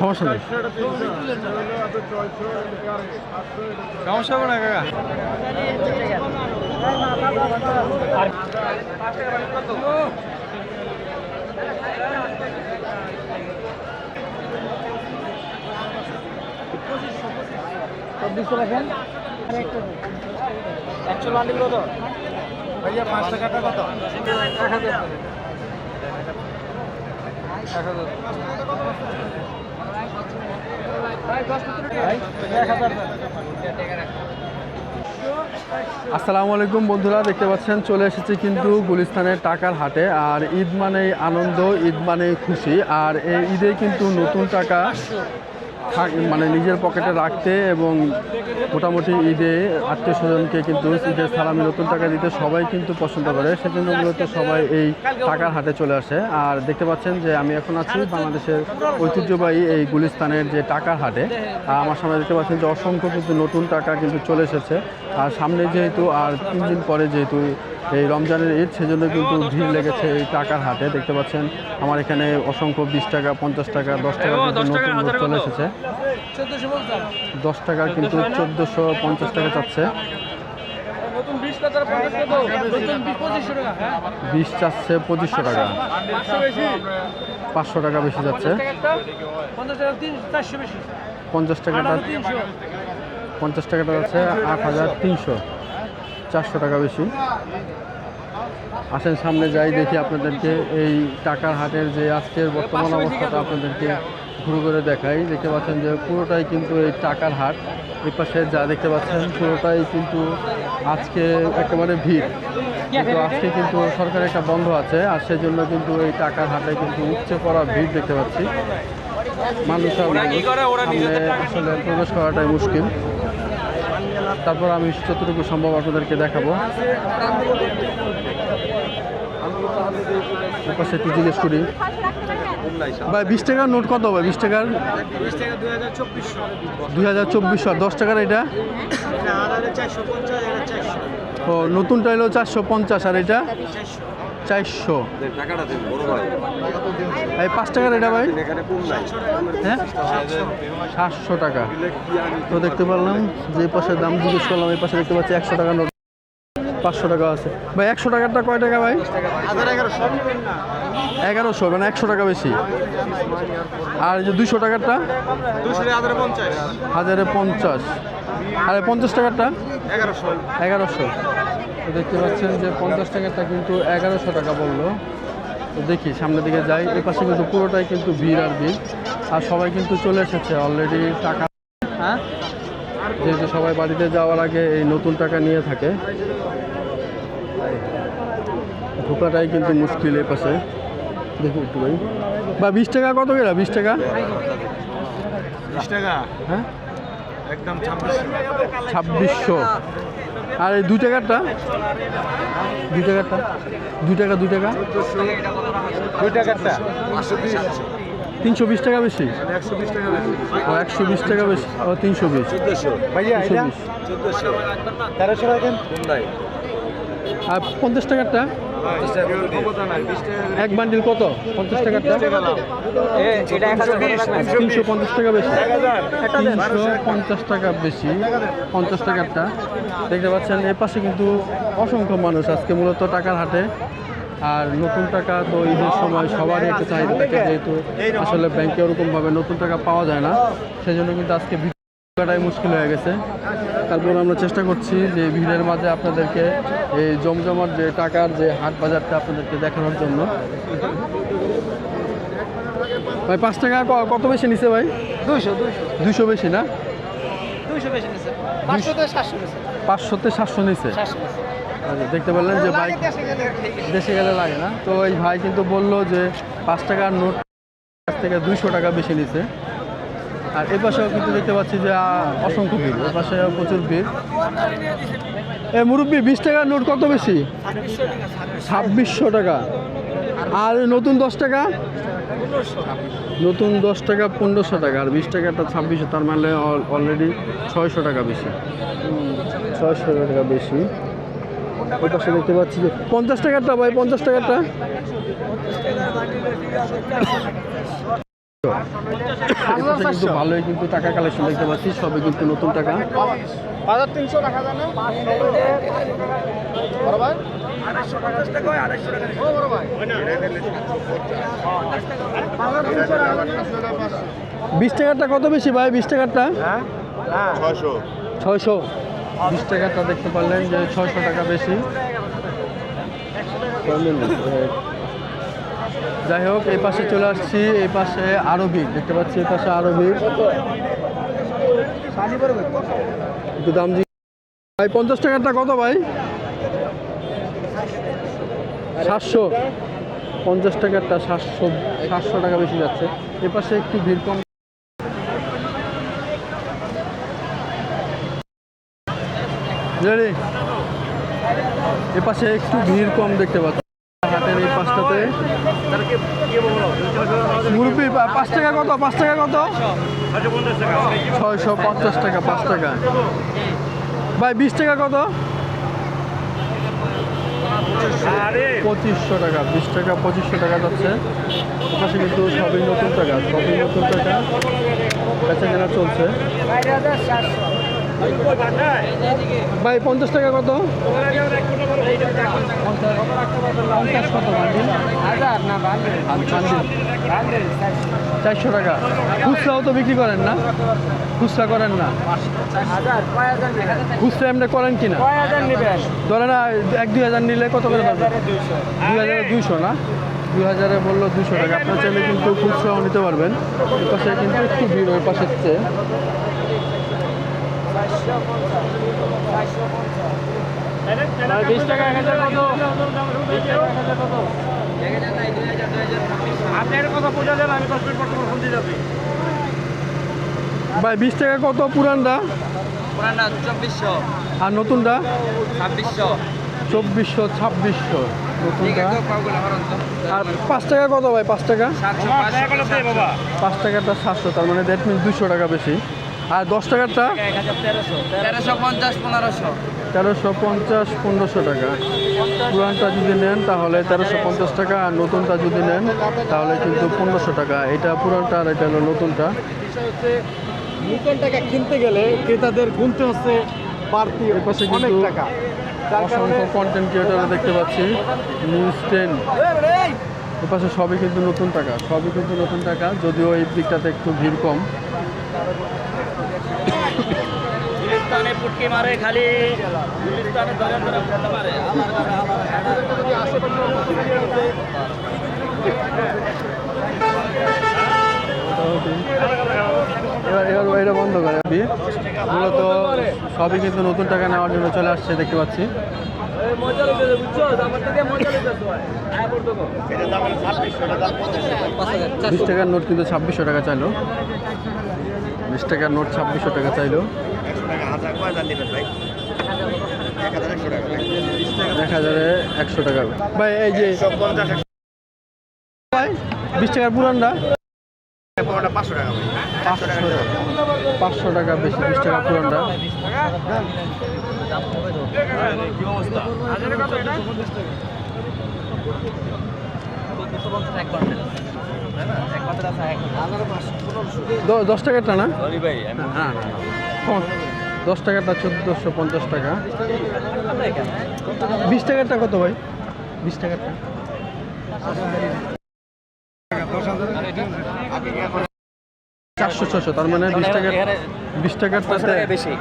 সমস্যা নেই, সমস্যা হবে না কাকা। রাখেন কত ভাইয়া 5 টাকাটা কত 1000 আসসালামু আলাইকুম বন্ধুরা, দেখতে পাচ্ছেন চলে এসেছি কিন্তু গুলিস্তানের টাকার হাটে। আর ঈদ মানেই আনন্দ, ঈদ মানেই খুশি। আর এই ঈদে কিন্তু নতুন টাকা মানে নিজের পকেটে রাখতে এবং মোটামুটি ঈদে আত্মীয় স্বজনকে কিন্তু ঈদের সালামি নতুন টাকা দিতে সবাই কিন্তু পছন্দ করে। সেজন্য মূলত সবাই এই টাকার হাটে চলে আসে। আর দেখতে পাচ্ছেন যে আমি এখন আছি বাংলাদেশের ঐতিহ্যবাহী এই গুলিস্তানের যে টাকার হাটে। আমার সামনে দেখতে পাচ্ছেন যে অসংখ্য কিন্তু নতুন টাকা কিন্তু চলে এসেছে। আর সামনে যেহেতু আর 3 দিন পরে যেহেতু এই রমজানের ঈদ, সেজন্য কিন্তু ভিড় লেগেছে এই টাকার হাটে। দেখতে পাচ্ছেন আমার এখানে অসংখ্য 20 টাকা, 50 টাকা, 10 টাকা কিন্তু নতুন নোট চলে এসেছে। 10 টাকার কিন্তু 1450 টাকা চাচ্ছে, 20 চাচ্ছে 2500 টাকা, 500 টাকা বেশি যাচ্ছে, 50 টাকাটা 50 টাকাটা যাচ্ছে 8300, 400 টাকা বেশি। আসেন সামনে যাই, দেখি আপনাদেরকে এই টাকার হাটের যে আজকের বর্তমান অবস্থাটা আপনাদেরকে ঘুরে ঘুরে দেখাই। দেখতে পাচ্ছেন যে পুরোটাই কিন্তু এই টাকার হাট। এই পাশে যা দেখতে পাচ্ছেন পুরোটাই কিন্তু আজকে একেবারে ভিড়, কিন্তু আজকে কিন্তু সরকারের একটা বন্ধ আছে। আর সেজন্য কিন্তু এই টাকার হাটে কিন্তু উপচে পড়া ভিড় দেখতে পাচ্ছি। মানুষ আসলে প্রবেশ করাটাই মুশকিল। তারপর আমি যতটুকু সম্ভব আপনাদেরকে দেখাবো। পাশে একটু জিজ্ঞেস করি, ভাই 20 টাকার নোট কত ভাই? 20 টাকার 2400। 10 টাকার এটা ও নতুনটা হলো 450, আর এটা 400। এই 5 টাকার এটা ভাই হ্যাঁ 700 টাকা। তো দেখতে পারলাম যে পাশে দাম জিজ্ঞেস করলাম, এই পাশে দেখতে পাচ্ছি 100 টাকার নোট, 500 টাকা আছে ভাই। 100 টাকারটা কয় টাকা ভাই? 1100, মানে 100 টাকা বেশি। আর এই যে 200 টাকারটা 1050, আর 50 টাকারটা 1100। তো দেখতে পাচ্ছেন যে 50 টাকারটা কিন্তু 1100 টাকা বললো। তো দেখি সামনের দিকে যাই। এই পাশে কিন্তু পুরোটাই কিন্তু ভিড় আর ভিড়, আর সবাই কিন্তু চলে এসেছে অলরেডি টাকা। হ্যাঁ, যেহেতু সবাই বাড়িতে যাওয়ার আগে এই নতুন টাকা নিয়ে থাকে, ঢোকাটাই কিন্তু মুশকিল। এই পাশে দেখুন একটু ভাই, বা 20 টাকা কত গেলা? 20 টাকা 20 টাকা হ্যাঁ একদম 2600। আর এই 2 টাকারটা 2 টাকারটা 2 টাকা 2 টাকা 2 টাকারটা 320 টাকা বেশি। 120 টাকা বেশি। ও 120 টাকা বেশি। ও 320 ভাইয়া এটা 1400 1300 রাখেন কোন নাই। আর 50 টাকারটা এক বান্ডিল কত? 50 টাকারটা 350 টাকা বেশি, 350 টাকা বেশি 50 টাকারটা। দেখতে পাচ্ছেন এ পাশে কিন্তু অসংখ্য মানুষ আজকে মূলত টাকার হাটে। আর নতুন টাকা তো ঈদের সময় সবারই একটা চাহিদা থাকে, যেহেতু আসলে ব্যাংকে ওরকমভাবে নতুন টাকা পাওয়া যায় না, সেই জন্য কিন্তু আজকে ভিড়টাই মুশকিল হয়ে গেছে। তারপর আমরা চেষ্টা করছি যে ভিড়ের মাঝে আপনাদেরকে এই জমজমাট যে টাকার যে হাট বাজারটা আপনাদেরকে দেখানোর জন্য। ভাই 5 টাকা কত বেশি নিছে ভাই? 200 বেশি না? 500তে 700 নিছে। আচ্ছা, দেখতে পারলেন যে ভাই দেশে গেলে লাগে না। তো এই ভাই কিন্তু বললো যে 5 টাকার নোট থেকে 200 টাকা বেশি নিছে। আর এ পাশেও কিন্তু দেখতে পাচ্ছি যে অসংখ্য ভিড়, এ পাশে প্রচুর ভিড়। মুরব্বী 20 টাকার নোট কত বেশি? 2600 টাকা। আর নতুন 10 টাকা নতুন 10 টাকা 1500 টাকা, আর 20 টাকাটা 2600, তার মানে অলরেডি 600 টাকা বেশি, 600 টাকা বেশি। ওই পাশে দেখতে পাচ্ছি যে 50 টাকারটা ভাই, 50 টাকারটা এই পাশে কিন্তু ভালোই কিন্তু টাকা কালেকশন দেখতে পাচ্ছি, সবই কিন্তু নতুন টাকা। 5300 রাখা যায় না? বড় ভাই 250 টাকা হয়, 250 টাকা। ও বড় ভাই 20 টাকারটা কত বেশি ভাই? 20 টাকারটা হ্যাঁ হ্যাঁ 600 600। 20 টাকারটা দেখতে পারলেন যে 600 টাকা বেশি। যাই হোক, এই পাশে চলে আসছি, এই পাশে আরো ভিড় দেখতে পাচ্ছি, এই পাশে আরো ভিড়। একটু দাম ভাই 50 টাকারটা কত ভাই? 700। 50 টাকারটা 700 টাকা বেশি যাচ্ছে। এ পাশে একটু ভিড় কম। এ পাশে একটু ভিড় কম দেখতে পাচ্ছি হাটের এই পাশটাতে। মুরব্বি 5 টাকা কত? 5 টাকা কত? 650 টাকা 5 টাকা। ভাই 20 টাকা কত? 2500 টাকা। 20 টাকা 2500 টাকা যাচ্ছে। পাশে কিন্তু সবই নতুন টাকা, সবই নতুন টাকা বেচা কেনা চলছে। ভাই 50 টাকা কত? 50 কত বান্ডিল? 400 টাকা। খুচরাও তো বিক্রি করেন না? খুচরা করেন না? খুচরা এমনি করেন কিনা? ধরে না 1-2 হাজার নিলে কত করে পাবেন? 2200 না? 2000-এ বললো 200 টাকা। আপনার চাইলে কিন্তু খুচরাও নিতে পারবেন। ওই পাশে কিন্তু একটু ভিড়, ওই পাশের চেয়ে। 20 টাকা 1000 কত? আপনার কথা বোঝা যায় না, আমি 10 মিনিট পর ফোন দিয়ে যাবে। ভাই 20 টাকা কত পুরানটা? পুরানা 2400 আর নতুনটা? 2600। 2400 2600 নতুনটা। আর 5 টাকা কত ভাই? 5 টাকা? 5 টাকাটা 700, তার মানে দ্যাট মিনস 200 টাকা বেশি। আর 10 টাকারটা? 1350 1500। 1350 1500 টাকা। পুরানটা যদি নেন তাহলে 1350 টাকা, আর নতুনটা যদি নেন তাহলে কিন্তু 1500 টাকা। এটা পুরানটা আর এটা হলো নতুনটা। নতুন টাকা কিনতে গেলে ক্রেতাদের গুনতে হচ্ছে বাড়তি এপাশে অনেক কিন্তু টাকা। অসংখ্য কন্টেন্ট ক্রিয়েটর দেখতে পাচ্ছি, নিউজ 10। এপাশে সবই কিন্তু নতুন টাকা, সবই কিন্তু নতুন টাকা, যদিও এই দিকটাতে একটু ভিড় কম। গুলিস্তানে পুটকি মারে খালি, গুলিস্তানে ধরে ধরে পুটকি মারে। এটা বন্ধ করে মূলত সবই কিন্তু নতুন টাকা নেওয়ার জন্য চলে আসছে দেখতে পাচ্ছি। 20 টাকার নোট কিন্তু 2600 টাকা চাইলো। 20 টাকার নোট 2600 টাকা চাইলো। 1000-100 টাকা ভাই। এই যে ভাই 20 টাকার পুরানটা 500 টাকা বেশি। 20 টাকা পুরানটা। কি অবস্থা? 10 টাকারটা না? সরি ভাই, হ্যাঁ 10 টাকারটা 1450 টাকা। 20 টাকারটা কত ভাই? 20 টাকারটা 400-600, তার মানে 20 টাকারটাতে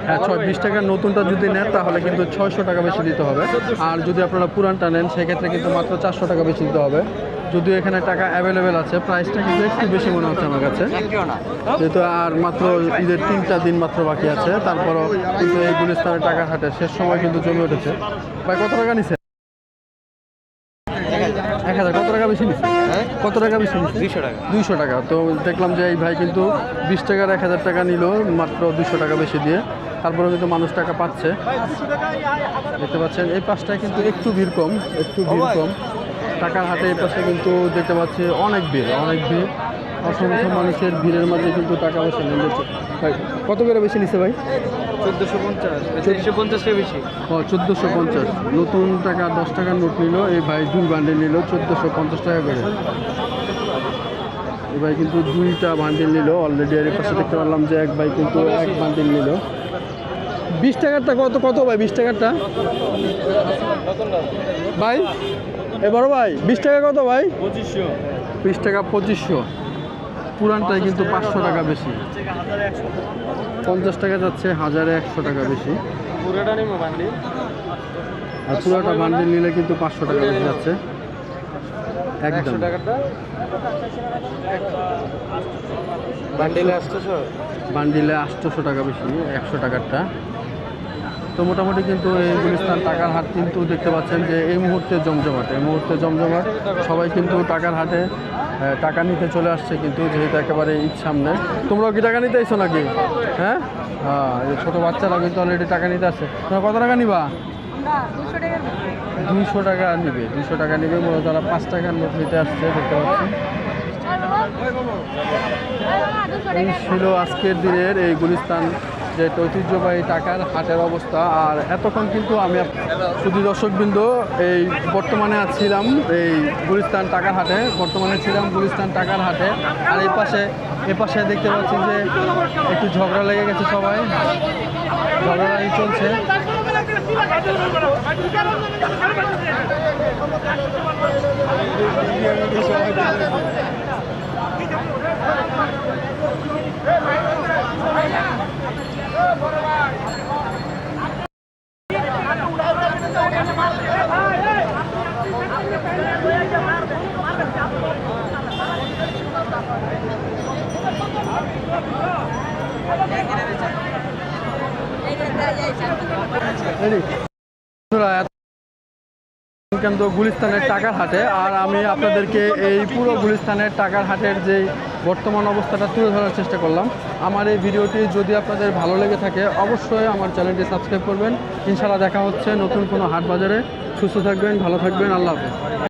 হ্যাঁ 20 টাকার নতুনটা যদি নেন তাহলে কিন্তু 600 টাকা বেশি দিতে হবে। আর যদি আপনারা পুরানটা নেন সেক্ষেত্রে কিন্তু মাত্র 400 টাকা বেশি দিতে হবে। যদিও এখানে টাকা অ্যাভেলেবেল আছে, প্রাইসটা কিন্তু একটু বেশি মনে হচ্ছে আমার কাছে, যেহেতু আর মাত্র ঈদের 3টা দিন মাত্র বাকি আছে। তারপরও কিন্তু এই গুলিস্তানের টাকার হাটে শেষ সময় কিন্তু জমে উঠেছে। ভাই কত টাকা নিচ্ছে? 1000। কত টাকা বেশি নিচ্ছে? কত টাকা বেশি নিচ্ছে? 200 টাকা। তো দেখলাম যে এই ভাই কিন্তু 20 টাকার 1000 টাকা নিল মাত্র 200 টাকা বেশি দিয়ে। তারপরে কিন্তু মানুষ টাকা পাচ্ছে দেখতে পাচ্ছেন। এই পাশটায় কিন্তু একটু ভিড় কম, একটু ভিড় কম টাকার হাটে। এই পাশে কিন্তু দেখতে পাচ্ছি অনেক ভিড়, অনেক ভিড়। অসংখ্য মানুষের ভিড়ের মাঝে কিন্তু টাকা পয়সা নিয়ে যাচ্ছে। ভাই কত করে বেশি নিচ্ছে ভাই? 1450 বেশি। ও 1450। নতুন টাকা 10 টাকার নোট নিল এই ভাই, 2 বান্ডেল নিল 1450 টাকা করে। এবার কিন্তু 2টা বান্ডিল নিল অলরেডি। এর পাশে দেখতে পারলাম যে এক ভাই কিন্তু এক বান্ডিল নিল। 20 টাকারটা কত কত ভাই? 20 টাকারটা ভাই, বড় ভাই 20 টাকা কত ভাই? 20 টাকা 2500। পুরানটাই কিন্তু 500 টাকা বেশি। 50 টাকা যাচ্ছে, 1100 টাকা বেশি। আর পুরোটা বান্ডিল নিলে কিন্তু 500 টাকা বেশি যাচ্ছে একদম। বান্ডিলে 800 টাকা বেশি 100 টাকারটা। তো মোটামুটি কিন্তু এই গুলিস্তান টাকার হাট কিন্তু দেখতে পাচ্ছেন যে এই মুহূর্তে জমজমাট, সবাই কিন্তু টাকার হাটে টাকা নিতে চলে আসছে কিন্তু, যেহেতু একেবারে ঈদ সামনে। তোমরাও কি টাকা নিতে এসো নাকি? হ্যাঁ, এই ছোটো বাচ্চারা কিন্তু অলরেডি টাকা নিতে আসছে। তোমরা কত টাকা নিবা? 200 টাকা নিবে, 200 টাকা নিবে। মূলত তারা 5 টাকার নোট নিতে আসছে, দেখতে পাচ্ছেন। এই ছিল আজকের দিনের এই গুলিস্তান যে ঐতিহ্যবাহী টাকার হাটের অবস্থা। আর এতক্ষণ কিন্তু আমি শুধু দর্শকবৃন্দ এই বর্তমানে ছিলাম এই গুলিস্তান টাকার হাটে, গুলিস্তান টাকার হাটে। আর এ পাশে দেখতে পাচ্ছি যে একটু ঝগড়া লেগে গেছে, সবাই ঝগড়াই চলছে। কিন্তু গুলিস্তানের টাকার হাটে, আর আমি আপনাদেরকে এই পুরো গুলিস্তানের টাকার হাটের যে বর্তমান অবস্থাটা তুলে ধরার চেষ্টা করলাম। আমার এই ভিডিওটি যদি আপনাদের ভালো লেগে থাকে অবশ্যই আমার চ্যানেলটি সাবস্ক্রাইব করবেন। ইনশাআল্লাহ দেখা হচ্ছে নতুন কোনো হাট বাজারে। সুস্থ থাকবেন, ভালো থাকবেন, আল্লাহ হাফেজ।